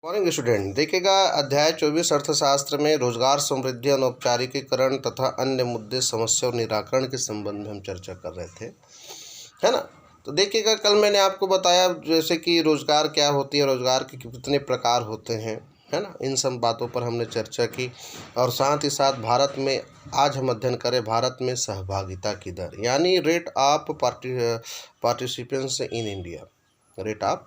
Morning student, देखिएगा अध्याय 24 अर्थशास्त्र में रोजगार समृद्धि, अनौपचारिकीकरण तथा अन्य मुद्दे, समस्या और निराकरण के संबंध में हम चर्चा कर रहे थे, है ना। तो देखिएगा कल मैंने आपको बताया जैसे कि रोजगार क्या होती है, रोजगार के कितने प्रकार होते हैं, है ना। इन सब बातों पर हमने चर्चा की और साथ ही साथ भारत में आज हम अध्ययन करें भारत में सहभागिता की दर, यानी rate of participation in India, rate of,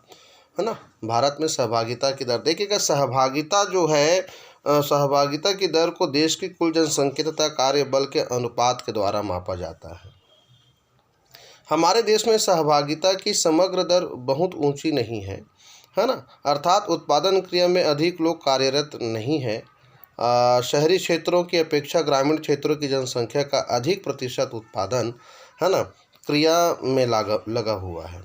है ना, भारत में सहभागिता की दर। देखिएगा सहभागिता जो है सहभागिता की दर को देश की कुल जनसंख्या तथा कार्यबल के अनुपात के द्वारा मापा जाता है। हमारे देश में सहभागिता की समग्र दर बहुत ऊंची नहीं है ना, अर्थात उत्पादन क्रिया में अधिक लोग कार्यरत नहीं हैं। शहरी क्षेत्रों की अपेक्षा ग्रामीण क्षेत्रों की जनसंख्या का अधिक प्रतिशत उत्पादन, है ना, क्रिया में लगा हुआ है।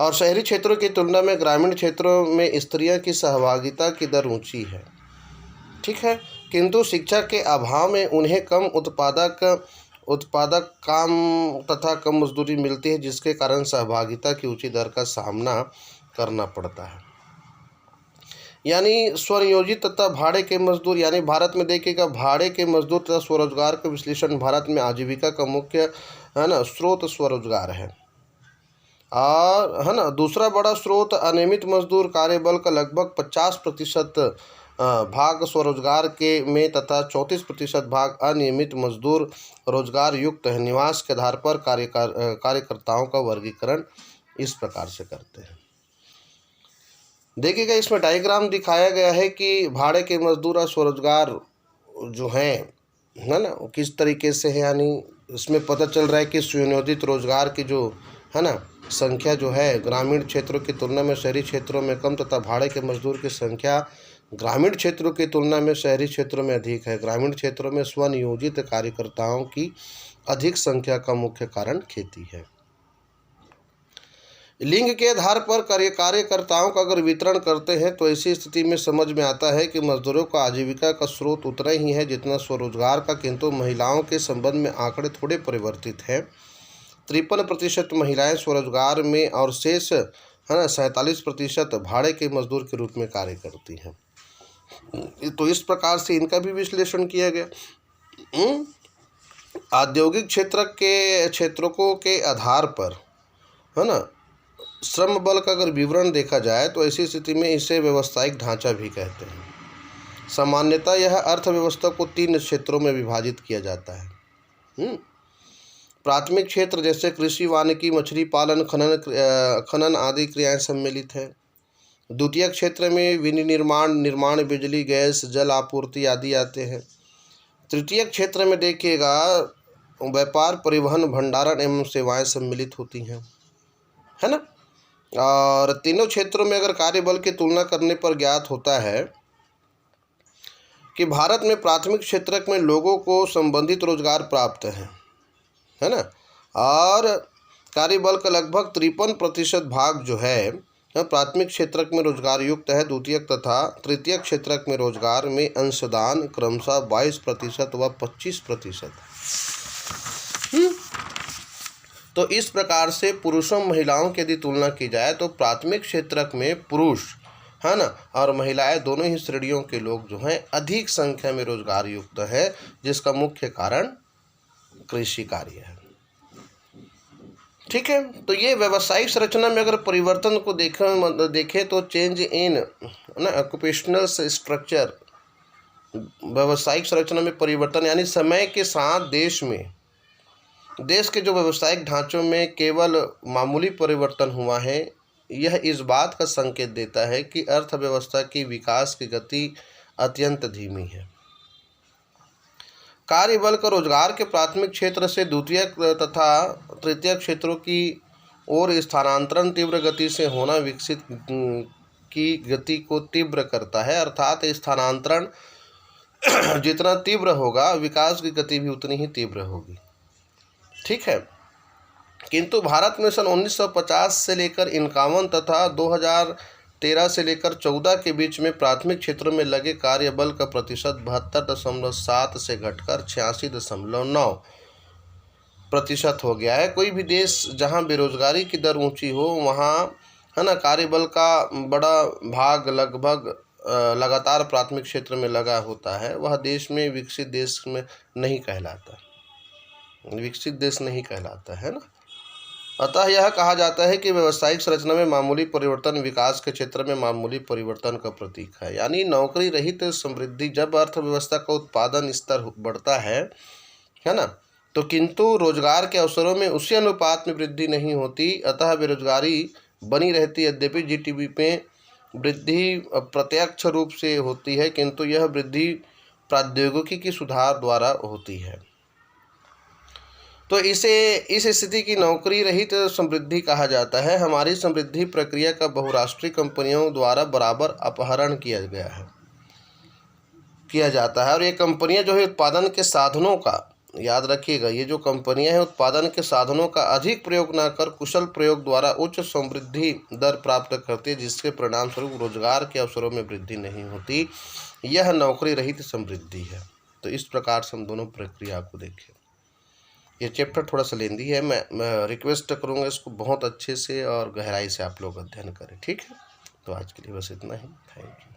और शहरी क्षेत्रों की तुलना में ग्रामीण क्षेत्रों में स्त्रियों की सहभागिता की दर ऊंची है, ठीक है। किंतु शिक्षा के अभाव में उन्हें कम उत्पादक काम तथा कम मजदूरी मिलती है, जिसके कारण सहभागिता की ऊंची दर का सामना करना पड़ता है। यानी स्वनियोजित तथा भाड़े के मजदूर, यानी भारत में देखिएगा भाड़े के मजदूर तथा स्वरोजगार का विश्लेषण, भारत में आजीविका का मुख्य, है ना, स्रोत स्वरोजगार है। और है ना, दूसरा बड़ा स्रोत अनियमित मजदूर कार्यबल का लगभग 50% भाग स्वरोजगार के में तथा 34% भाग अनियमित मजदूर रोजगार युक्त है। निवास के आधार पर कार्यकर्ताओं का वर्गीकरण इस प्रकार से करते हैं। देखिएगा इसमें डायग्राम दिखाया गया है कि भाड़े के मजदूर और स्वरोजगार जो हैं, है ना, किस तरीके से है। यानी इसमें पता चल रहा है कि सुनियोजित रोजगार की जो, है ना, संख्या जो है ग्रामीण क्षेत्रों की तुलना में शहरी क्षेत्रों में कम तथा भाड़े के मजदूर की संख्या ग्रामीण क्षेत्रों की तुलना में शहरी क्षेत्रों में अधिक है। ग्रामीण क्षेत्रों में स्वनियोजित कार्यकर्ताओं की अधिक संख्या का मुख्य कारण खेती है। लिंग के आधार पर कार्यकर्ताओं का अगर वितरण करते हैं तो ऐसी स्थिति में समझ में आता है कि मजदूरों का आजीविका का स्रोत उतना ही है जितना स्वरोजगार का, किंतु महिलाओं के संबंध में आंकड़े थोड़े परिवर्तित हैं। 53% महिलाएं स्वरोजगार में और शेष, है ना, 47% भाड़े के मजदूर के रूप में कार्य करती हैं। तो इस प्रकार से इनका भी विश्लेषण किया गया। औद्योगिक क्षेत्रों के आधार पर, है ना, श्रम बल का अगर विवरण देखा जाए तो ऐसी स्थिति में इसे व्यावसायिक ढांचा भी कहते हैं। सामान्यतः यह अर्थव्यवस्था को 3 क्षेत्रों में विभाजित किया जाता है। प्राथमिक क्षेत्र जैसे कृषि, वानिकी, मछली पालन, खनन आदि क्रियाएं सम्मिलित है। द्वितीय क्षेत्र में निर्माण, बिजली, गैस, जल आपूर्ति आदि आते हैं। तृतीय क्षेत्र में देखिएगा व्यापार, परिवहन, भंडारण एवं सेवाएं सम्मिलित होती हैं, है ना। और तीनों क्षेत्रों में अगर कार्यबल की तुलना करने पर ज्ञात होता है कि भारत में प्राथमिक क्षेत्र में लोगों को संबंधित रोजगार प्राप्त है ना, और कार्यबल का लगभग 53% भाग जो है प्राथमिक क्षेत्र में रोजगार युक्त है। द्वितीय तथा तृतीय क्षेत्र में रोजगार में अंशदान क्रमशः 22% व 25%। तो इस प्रकार से पुरुषों महिलाओं की यदि तुलना की जाए तो प्राथमिक क्षेत्र में पुरुष, है ना, और महिलाएं दोनों ही श्रेणियों के लोग जो हैं अधिक संख्या में रोजगार युक्त है, जिसका मुख्य कारण कृषि कार्य है, ठीक है। तो ये व्यावसायिक संरचना में अगर परिवर्तन को देखें तो चेंज इन, ना, ऑक्यूपेशनल स्ट्रक्चर, व्यावसायिक संरचना में परिवर्तन, यानी समय के साथ देश के जो व्यावसायिक ढांचों में केवल मामूली परिवर्तन हुआ है, यह इस बात का संकेत देता है कि अर्थव्यवस्था की विकास की गति अत्यंत धीमी है। कार्यबल का रोजगार के प्राथमिक क्षेत्र से द्वितीय तथा तृतीय क्षेत्रों की ओर स्थानांतरण तीव्र गति से होना विकसित की गति को तीव्र करता है, अर्थात स्थानांतरण जितना तीव्र होगा विकास की गति भी उतनी ही तीव्र होगी, ठीक है। किंतु भारत में सन 1950 से लेकर 51 तथा 2013 से लेकर 14 के बीच में प्राथमिक क्षेत्रों में लगे कार्यबल का प्रतिशत 72.7 से घटकर 86.9% हो गया है। कोई भी देश जहां बेरोजगारी की दर ऊंची हो वहां है ना, कार्यबल का बड़ा भाग लगभग लगातार प्राथमिक क्षेत्र में लगा होता है, वह देश में विकसित देश में नहीं कहलाता, विकसित देश नहीं कहलाता है ना। अतः यह कहा जाता है कि व्यावसायिक संरचना में मामूली परिवर्तन विकास के क्षेत्र में मामूली परिवर्तन का प्रतीक है। यानी नौकरी रहित समृद्धि, जब अर्थव्यवस्था का उत्पादन स्तर बढ़ता है ना, तो किंतु रोजगार के अवसरों में उसी अनुपात में वृद्धि नहीं होती, अतः बेरोजगारी बनी रहती। यद्यपि जीडीपी में वृद्धि प्रत्यक्ष रूप से होती है, किंतु यह वृद्धि प्रौद्योगिकी की सुधार द्वारा होती है। तो इस स्थिति की नौकरी रहित समृद्धि कहा जाता है। हमारी समृद्धि प्रक्रिया का बहुराष्ट्रीय कंपनियों द्वारा बराबर अपहरण किया जाता है, और ये कंपनियां जो है उत्पादन के साधनों का, याद रखिएगा, ये जो कंपनियां हैं उत्पादन के साधनों का अधिक प्रयोग न कर कुशल प्रयोग द्वारा उच्च समृद्धि दर प्राप्त करती है, जिसके परिणाम स्वरूप रोजगार के अवसरों में वृद्धि नहीं होती। यह नौकरी रहित समृद्धि है। तो इस प्रकार से हम दोनों प्रक्रिया को देखें। ये चैप्टर थोड़ा सा लेंदी है, मैं रिक्वेस्ट करूँगा इसको बहुत अच्छे से और गहराई से आप लोग अध्ययन करें, ठीक है। तो आज के लिए बस इतना ही, थैंक यू।